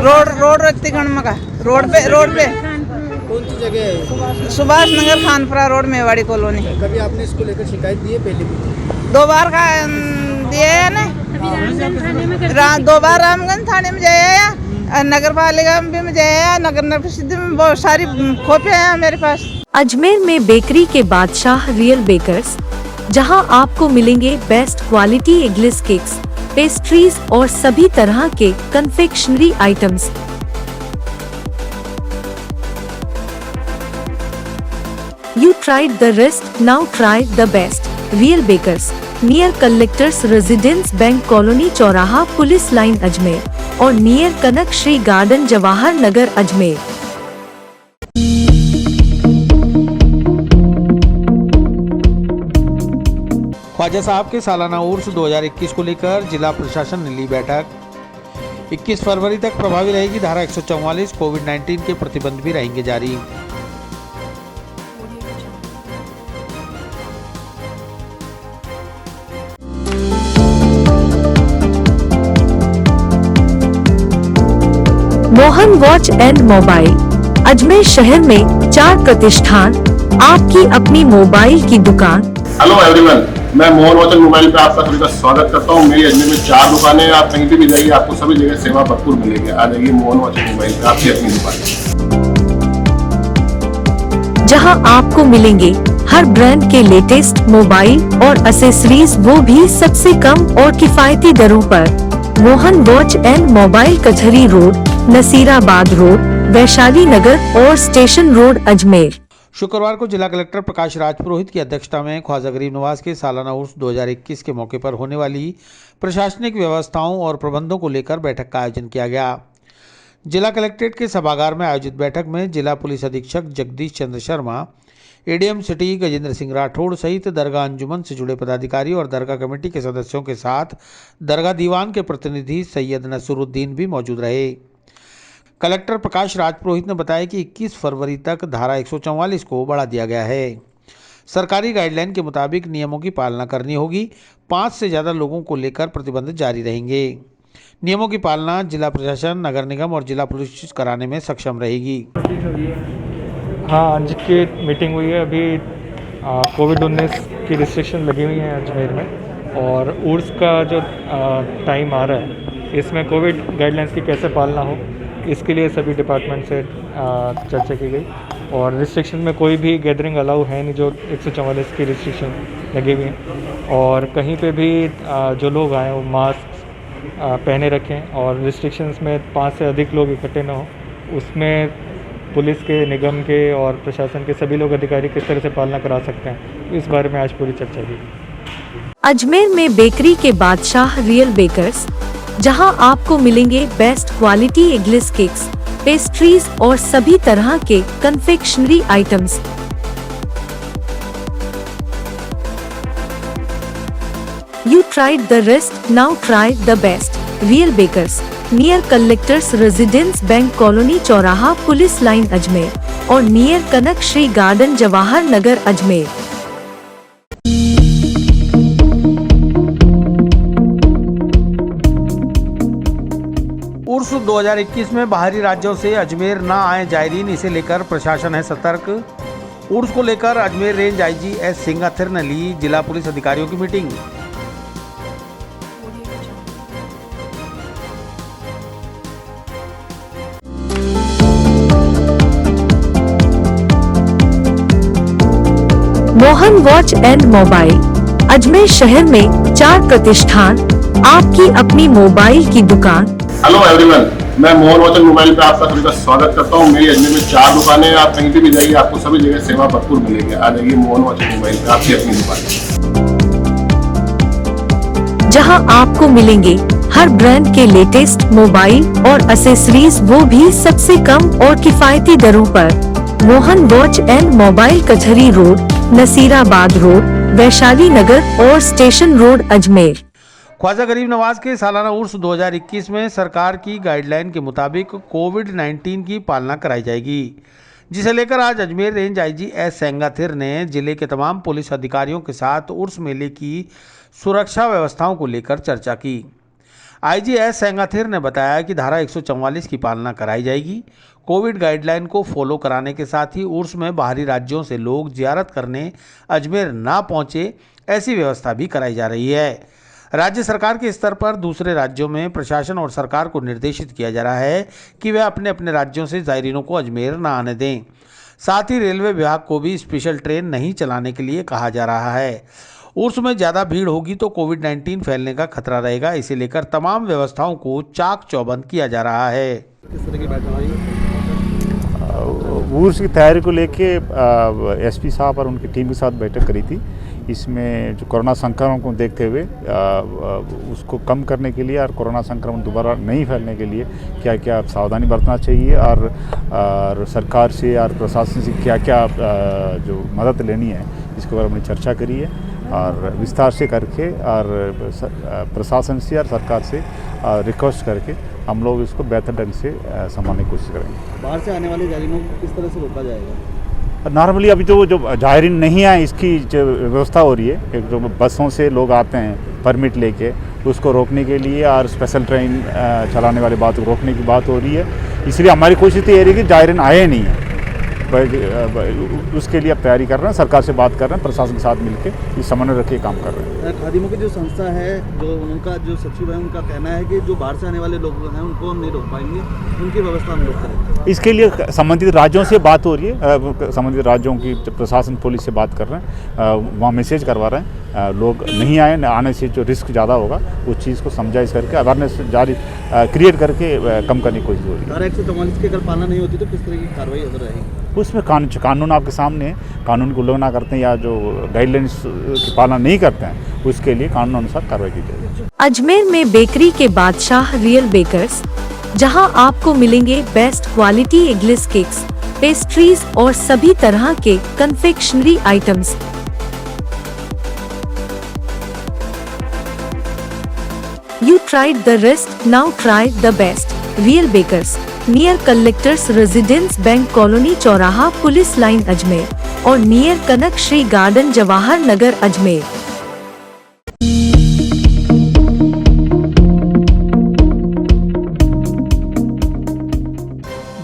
रोड रक्तिगण का रोड पे कौन सी जगह है? Subhash Nagar Khanpura road Mewari colony. कभी आपने इसको लेकर शिकायत दी है? पहले भी 2 बार का दिए है ना, 2 बार रामगंज थाने में जाया, नगर पालिका में जाया, नगर प्रसिद्ध में बहुत सारी कॉपियां हैं मेरे पास। अजमेर में बेकरी के बादशाह रियल बेकर्स, जहां आपको मिलेंगे best quality eggless cakes, pastries और सभी तरह के confectionery items. You tried the rest, now try the best. Real Bakers, near Collectors Residence Bank Colony चौराहा पुलिस लाइन अजमेर और नियर कनक श्री गार्डन जवाहर नगर अजमेर। ख्वाजा साहब के सालाना उर्स 2021 को लेकर जिला प्रशासन ने ली बैठक। 21 फरवरी तक प्रभावी रहेगी धारा 144। कोविड-19 के प्रतिबंध भी रहेंगे जारी। Mohan watch and mobile Ajmer शहर में 4 प्रतिष्ठान, आपकी अपनी मोबाइल की दुकान। हेलो एवरीवन, मैं मोहन वॉच एंड मोबाइल पे आपका सभी का स्वागत करता हूँ। मेरी अजमेर में 4 दुकानें हैं। आप कहीं भी जाइए, आपको सभी जगह सेवा भरपूर मिलेगी। आ जाइए मोहन वॉच एंड मोबाइल पे, आपकी अपनी दुकान, जहां आपको मिलेंगे हर ब्रांड के लेटेस्ट मोबाइल और एसेसरीज, वो भी सबसे कम और किफायती दरों पर। मोहन वॉच एंड मोबाइल कचहरी रोड, नसीराबाद रोड, वैशाली नगर और स्टेशन रोड अजमेर। शुक्रवार को जिला कलेक्टर प्रकाश राजपुरोहित की अध्यक्षता में ख्वाजा गरीब नवाज के सालाना उर्स 2021 के मौके पर होने वाली प्रशासनिक व्यवस्थाओं और प्रबंधों को लेकर बैठक का आयोजन किया गया। जिला कलेक्ट्रेट के सभागार में आयोजित बैठक में जिला पुलिस अधीक्षक जगदीश चंद्र शर्मा, एडीएम सिटी गजेंद्र सिंह राठौड़ सहित दरगाह अंजुमन से जुड़े पदाधिकारी और दरगाह कमेटी के सदस्यों के साथ दरगाह दीवान के प्रतिनिधि सैयद नसरुद्दीन भी मौजूद रहे। कलेक्टर प्रकाश राजपुरोहित ने बताया कि 21 फरवरी तक धारा 144 को बढ़ा दिया गया है। सरकारी गाइडलाइन के मुताबिक नियमों की पालना करनी होगी। 5 से ज़्यादा लोगों को लेकर प्रतिबंध जारी रहेंगे। नियमों की पालना जिला प्रशासन, नगर निगम और जिला पुलिस कराने में सक्षम रहेगी। हाँ, आज की मीटिंग हुई है। अभी कोविड-19 की रिस्ट्रिक्शन लगी हुई हैं अजमेर में, और उर्स का जो टाइम आ रहा है, इसमें कोविड गाइडलाइंस की कैसे पालना हो, इसके लिए सभी डिपार्टमेंट से चर्चा की गई। और रिस्ट्रिक्शन में कोई भी गैदरिंग अलाउ है नहीं, जो 144 की रिस्ट्रिक्शन लगी हुई है। और कहीं पे भी जो लोग आए वो मास्क पहने रखें, और रिस्ट्रिक्शंस में 5 से अधिक लोग इकट्ठे ना हो, उसमें पुलिस के, निगम के और प्रशासन के सभी लोग अधिकारी किस तरह से पालना करा सकते हैं, इस बारे में आज पूरी चर्चा की। अजमेर में बेकरी के बादशाह रियल बेकर्स, जहां आपको मिलेंगे best quality eggless cakes, pastries और सभी तरह के confectionery items. You tried the rest, now try the best. Real Bakers, near Collectors Residence Bank Colony चौराहा पुलिस लाइन अजमेर और नियर कनक श्री गार्डन जवाहर नगर अजमेर। उर्स 2021 में बाहरी राज्यों से अजमेर न आए जायरीन, इसे लेकर प्रशासन है सतर्क। उर्स को लेकर अजमेर रेंज आईजी एस सिंगाथिर ने ली जिला पुलिस अधिकारियों की meeting. Mohan watch and mobile Ajmer शहर में 4 प्रतिष्ठान, आपकी अपनी मोबाइल की दुकान। हेलो एवरीवन, मैं मोहन वॉच एंड मोबाइल पे आप सभी का स्वागत करता हूँ। मेरी अजमेर में 4 दुकानें हैं। आप कहीं भी जाइए आपको सभी जगह सेवा भरपूर मिलेगी। आ जाइए मोहन वॉच एंड मोबाइल पे, आपकी अपनी दुकान, जहां आपको मिलेंगे हर ब्रांड के लेटेस्ट मोबाइल और एसेसरीज, वो भी सबसे कम और किफायती दरों पर। मोहन वॉच एंड मोबाइल कचहरी रोड, नसीराबाद रोड, वैशाली नगर और स्टेशन रोड अजमेर। ख्वाजा गरीब नवाज के सालाना उर्स 2021 में सरकार की गाइडलाइन के मुताबिक कोविड-19 की पालना कराई जाएगी, जिसे लेकर आज Ajmer range IG S Sengathir ने जिले के तमाम पुलिस अधिकारियों के साथ उर्स मेले की सुरक्षा व्यवस्थाओं को लेकर चर्चा की। आईजी एस सेंगाथिर ने बताया कि धारा 144 की पालना कराई जाएगी। कोविड गाइडलाइन को फॉलो कराने के साथ ही उर्स में बाहरी राज्यों से लोग जियारत करने अजमेर ना पहुंचे, ऐसी व्यवस्था भी कराई जा रही है। राज्य सरकार के स्तर पर दूसरे राज्यों में प्रशासन और सरकार को निर्देशित किया जा रहा है कि वे अपने अपने राज्यों से ज़ायरीनों को अजमेर न आने दें। साथ ही रेलवे विभाग को भी स्पेशल ट्रेन नहीं चलाने के लिए कहा जा रहा है। उर्स में ज़्यादा भीड़ होगी तो कोविड-19 फैलने का खतरा रहेगा, इसे लेकर तमाम व्यवस्थाओं को चाक चौबंद किया जा रहा है। किस तरह की बैठक हुई? उर्स की तैयारी को लेके एसपी साहब और उनकी टीम के साथ बैठक करी थी। इसमें जो कोरोना संक्रमण को देखते हुए उसको कम करने के लिए और कोरोना संक्रमण दोबारा नहीं फैलने के लिए क्या क्या सावधानी बरतना चाहिए और सरकार से और प्रशासन से क्या क्या जो मदद लेनी है, इसके बारे में चर्चा करी है और विस्तार से करके और प्रशासन से और सरकार से रिक्वेस्ट करके हम लोग इसको बेहतर ढंग से संभालने की कोशिश करेंगे। बाहर से आने वाले जायरीनों को किस तरह से रोका जाएगा? नॉर्मली अभी तो जो जायरीन नहीं है, इसकी जो व्यवस्था हो रही है, एक जो बसों से लोग आते हैं परमिट लेके, उसको रोकने के लिए और स्पेशल ट्रेन चलाने वाली बात को रोकने की बात हो रही है। इसलिए हमारी कोशिश तो ये रही कि जायरीन आए नहीं है, उसके लिए अब तैयारी कर रहे हैं, सरकार से बात कर रहे हैं, प्रशासन के साथ मिलकर इस समन्वय रख के काम कर रहे हैं। खादिमों की जो संस्था है, जो उनका जो सचिव है, उनका कहना है कि जो बाहर से आने वाले लोग हैं उनको हम नहीं रोक पाएंगे, उनकी व्यवस्था हम लोग करेंगे। इसके लिए संबंधित राज्यों से बात हो रही है, संबंधित राज्यों की प्रशासन पुलिस से बात कर रहे हैं, वहाँ मैसेज करवा रहे हैं, लोग नहीं आए, आने से जो रिस्क ज़्यादा होगा उस चीज़ को समझाइश करके अवेयरनेस जारी क्रिएट करके कम करने की कोशिश हो रही है। धारा 144 की अगर पालना नहीं होती तो किस तरह की कार्रवाई अगर रहेगी? उसमें कानून आपके सामने है, कानून की उल्लंघना करते हैं या जो गाइडलाइंस की पालना नहीं करते हैं, उसके लिए कानून अनुसार कार्रवाई की जाएगी। अजमेर में बेकरी के बादशाह रियल बेकर्स, जहां आपको मिलेंगे best quality eggless cakes, pastries और सभी तरह के confectionery items. You tried the rest, now try the best. Real Bakers, near Collectors Residence Bank Colony चौराहा पुलिस लाइन अजमेर और नियर कनक श्री गार्डन जवाहर नगर अजमेर।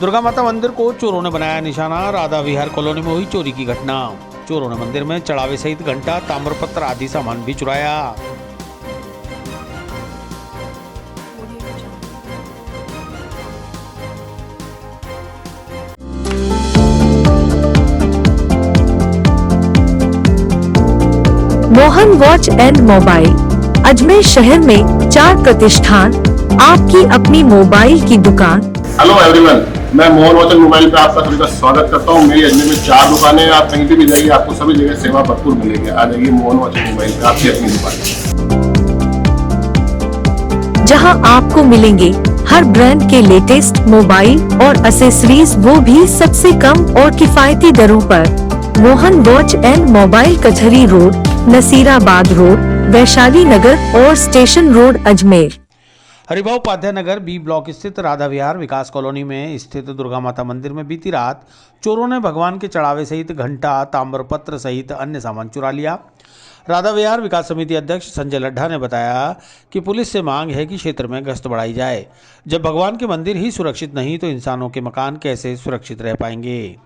दुर्गा माता मंदिर को चोरों ने बनाया निशाना, राधा विहार कॉलोनी में हुई चोरी की घटना। चोरों ने मंदिर में चढ़ावे सहित घंटा, ताम्रपत्र आदि सामान भी चुराया। Mohan watch and mobile Ajmer शहर में 4 प्रतिष्ठान, आपकी अपनी मोबाइल की दुकान। हेलो एवरीवन, मैं मोहन वॉच एंड मोबाइल पे आप सभी का स्वागत करता हूँ। मेरी अजमेर में 4 दुकानें हैं। आप कहीं भी जाइए आपको सभी जगह सेवा भरपूर मिलेगी। आ जाइए मोहन वॉच एंड मोबाइल पे, आपकी अपनी दुकान, जहां आपको मिलेंगे हर ब्रांड के लेटेस्ट मोबाइल और एसेसरीज, वो भी सबसे कम और किफायती दरों पर। मोहन वॉच एंड मोबाइल कचहरी रोड, नसीराबाद रोड, वैशाली नगर और स्टेशन रोड अजमेर। हरिभाव उपाध्याय नगर बी ब्लॉक स्थित राधा विहार विकास कॉलोनी में स्थित दुर्गा माता मंदिर में बीती रात चोरों ने भगवान के चढ़ावे सहित घंटा, ताम्रपत्र सहित अन्य सामान चुरा लिया। राधा विहार विकास समिति अध्यक्ष संजय लड्ढा ने बताया कि पुलिस से मांग है कि क्षेत्र में गश्त बढ़ाई जाए। जब भगवान के मंदिर ही सुरक्षित नहीं तो इंसानों के मकान कैसे सुरक्षित रह पाएंगे।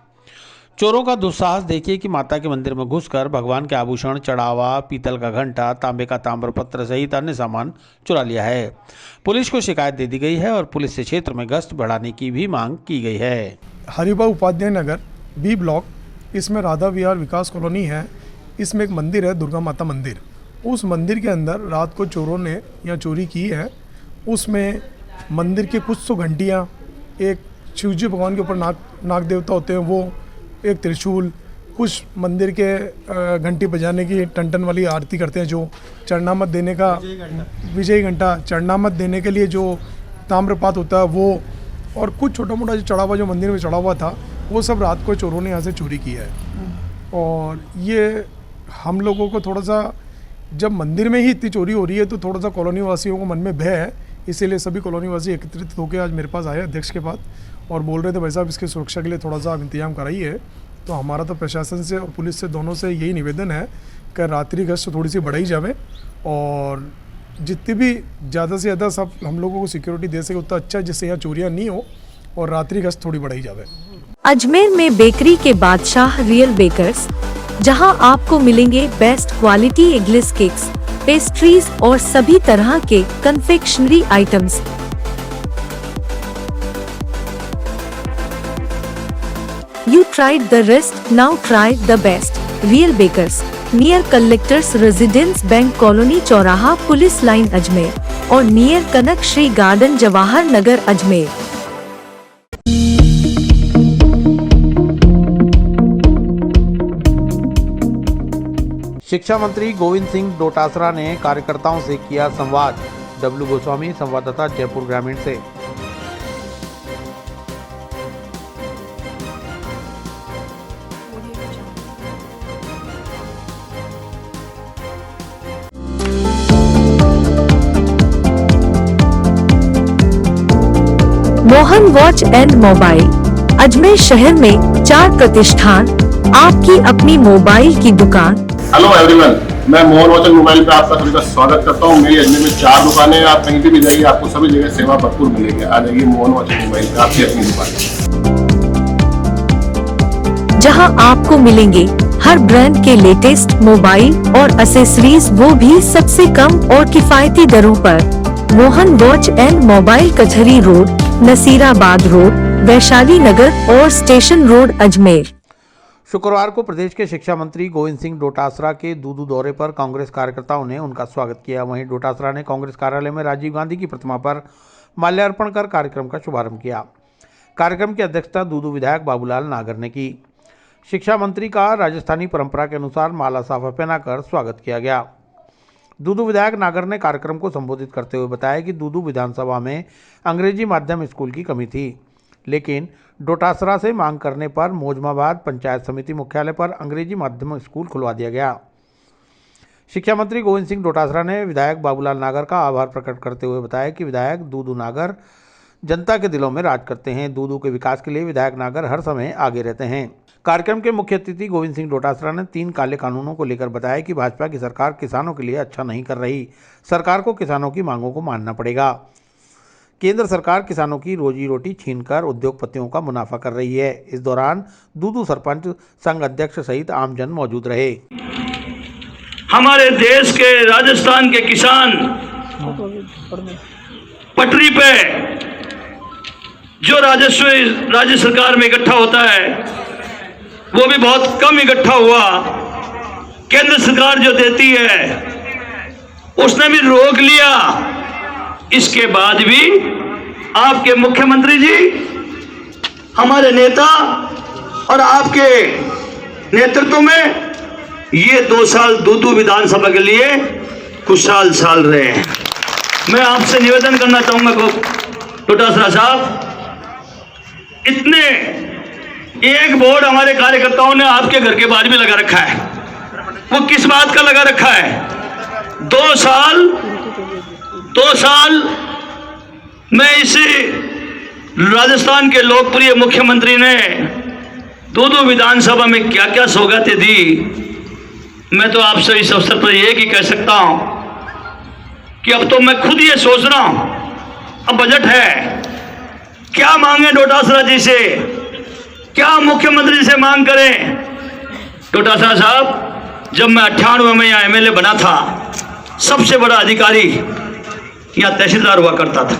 चोरों का दुस्साहस देखिए कि माता के मंदिर में घुसकर भगवान के आभूषण, चढ़ावा, पीतल का घंटा, तांबे का ताम्रपत्र सहित अन्य सामान चुरा लिया है। पुलिस को शिकायत दे दी गई है और पुलिस से क्षेत्र में गश्त बढ़ाने की भी मांग की गई है। हरिभाव उपाध्याय नगर बी ब्लॉक, इसमें राधा विहार विकास कॉलोनी है। इसमें एक मंदिर है, दुर्गा माता मंदिर। उस मंदिर के अंदर रात को चोरों ने यहाँ चोरी की है। उसमें मंदिर के कुछ सौ घंटियाँ, एक शिवजी भगवान के ऊपर नाग देवता होते हैं वो, एक त्रिशूल, कुछ मंदिर के घंटी बजाने की टन वाली आरती करते हैं, जो चरणामत देने का विजयी घंटा चरणामत देने के लिए जो ताम्रपात होता है वो, और कुछ छोटा मोटा जो चढ़ा हुआ जो मंदिर में चढ़ा हुआ था वो सब रात को चोरों ने यहाँ से चोरी किया है। और ये हम लोगों को थोड़ा सा, जब मंदिर में ही इतनी चोरी हो रही है तो थोड़ा सा कॉलोनी वासियों को मन में भय है, इसीलिए सभी कॉलोनी वासी एकत्रित होकर आज मेरे पास आए अध्यक्ष के पास और बोल रहे थे भाई साहब इसकी सुरक्षा के लिए थोड़ा सा आप इंतजाम कराइए। तो हमारा तो प्रशासन से और पुलिस से दोनों से यही निवेदन है कि रात्रि गश्त थोड़ी सी बढ़ाई जाए और जितनी भी ज़्यादा से ज़्यादा सब हम लोगों को सिक्योरिटी दे सके उतना अच्छा, जिससे यहाँ चोरियाँ नहीं हो और रात्रि गश्त थोड़ी बढ़ाई जाए। अजमेर में बेकरी के बादशाह रियल बेकर्स, जहां आपको मिलेंगे best quality eggless cakes, pastries और सभी तरह के confectionery items. You tried the rest, now try the best. Real Bakers, near Collectors Residence Bank Colony चौराहा पुलिस लाइन अजमेर और नियर कनक श्री गार्डन जवाहर नगर अजमेर। शिक्षा मंत्री गोविंद सिंह डोटासरा ने कार्यकर्ताओं से किया संवाद। डब्ल्यू गोस्वामी, संवाददाता, जयपुर ग्रामीण से। Mohan watch and mobile, Ajmer शहर में 4 प्रतिष्ठान, आपकी अपनी मोबाइल की दुकान। हेलो एवरीवन, मैं मोहन वॉच एंड मोबाइल पे आप सभी का स्वागत करता हूं। मेरी अजमेर में 4 दुकानें हैं, आप कहीं भी जाइए आपको सभी जगह सेवा भरपूर मिलेगी। आ जाइए मोहन वॉच एंड मोबाइल पे, आपकी अपनी दुकान, जहां आपको मिलेंगे हर ब्रांड के लेटेस्ट मोबाइल और एसेसरीज, वो भी सबसे कम और किफायती दरों पर। मोहन वॉच एंड मोबाइल, कचहरी रोड, नसीराबाद रोड, वैशाली नगर और स्टेशन रोड, अजमेर। शुक्रवार को प्रदेश के शिक्षा मंत्री गोविंद सिंह डोटासरा के दूदू दौरे पर कांग्रेस कार्यकर्ताओं ने उनका स्वागत किया। वहीं डोटासरा ने कांग्रेस कार्यालय में राजीव गांधी की प्रतिमा पर माल्यार्पण कर कार्यक्रम का शुभारंभ किया। कार्यक्रम की अध्यक्षता दूदू विधायक बाबूलाल नागर ने की। शिक्षा मंत्री का राजस्थानी परंपरा के अनुसार माला साफा पहनाकर स्वागत किया गया। दूदू विधायक नागर ने कार्यक्रम को संबोधित करते हुए बताया कि दूदू विधानसभा में अंग्रेजी माध्यम स्कूल की कमी थी, लेकिन डोटासरा से मांग करने पर मौजमाबाद पंचायत समिति मुख्यालय पर अंग्रेजी माध्यम स्कूल खुलवा दिया गया। शिक्षा मंत्री गोविंद सिंह डोटासरा ने विधायक बाबूलाल नागर का आभार प्रकट करते हुए बताया कि विधायक दूदू नागर जनता के दिलों में राज करते हैं। दूदू के विकास के लिए विधायक नागर हर समय आगे रहते हैं। कार्यक्रम के मुख्य अतिथि गोविंद सिंह डोटासरा ने 3 काले कानूनों को लेकर बताया कि भाजपा की सरकार किसानों के लिए अच्छा नहीं कर रही। सरकार को किसानों की मांगों को मानना पड़ेगा। केंद्र सरकार किसानों की रोजी रोटी छीनकर उद्योगपतियों का मुनाफा कर रही है। इस दौरान दूदू सरपंच संघ अध्यक्ष सहित आमजन मौजूद रहे। हमारे देश के राजस्थान के किसान पटरी पे जो राजस्व राज्य सरकार में इकट्ठा होता है वो भी बहुत कम इकट्ठा हुआ। केंद्र सरकार जो देती है उसने भी रोक लिया। इसके बाद भी आपके मुख्यमंत्री जी, हमारे नेता और आपके नेतृत्व में ये 2 साल दूदू विधानसभा के लिए खुशहाल साल रहे हैं। मैं आपसे निवेदन करना चाहूंगा डोटासरा साहब, इतने एक बोर्ड हमारे कार्यकर्ताओं ने आपके घर के बाहर भी लगा रखा है। वो किस बात का लगा रखा है? 2 साल में इसी राजस्थान के लोकप्रिय मुख्यमंत्री ने दूदू विधानसभा में क्या क्या सौगातें दी। मैं तो आपसे इस अवसर पर यह ही कह सकता हूं कि अब तो मैं खुद ये सोच रहा हूं, अब बजट है, क्या मांगे डोटासरा जी से, क्या मुख्यमंत्री से मांग करें। डोटासरा साहब, जब मैं 98 में यहाँ MLA बना था, सबसे बड़ा अधिकारी यहाँ तहसीलदार हुआ करता था,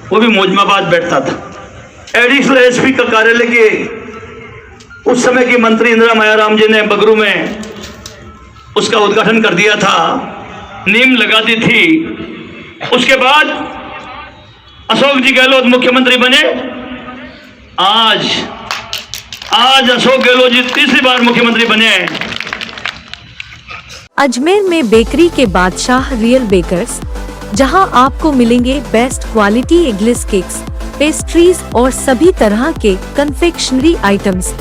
वो भी मौजमाबाद बैठता था। एडिशनल SP का कार्यालय के उस समय की मंत्री इंदिरा मायाराम जी ने बगरू में उसका उद्घाटन कर दिया था, नींव लगा दी थी। उसके बाद अशोक जी गहलोत मुख्यमंत्री बने। आज अशोक गहलोत जी तीसरी बार मुख्यमंत्री बने। अजमेर में बेकरी के बादशाह रियल बेकर्स, जहां आपको मिलेंगे best quality eggless cakes, pastries और सभी तरह के confectionery items.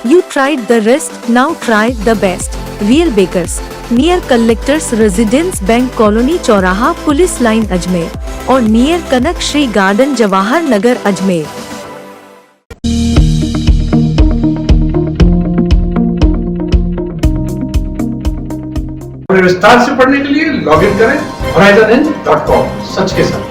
You tried the rest, now try the best. Real Bakers, near Collectors Residence Bank Colony चौराहा पुलिस लाइन अजमेर और नियर कनक श्री गार्डन जवाहर नगर अजमेर। विस्तार से पढ़ने के लिए लॉग इन करें horizonhind.com। सच के साथ।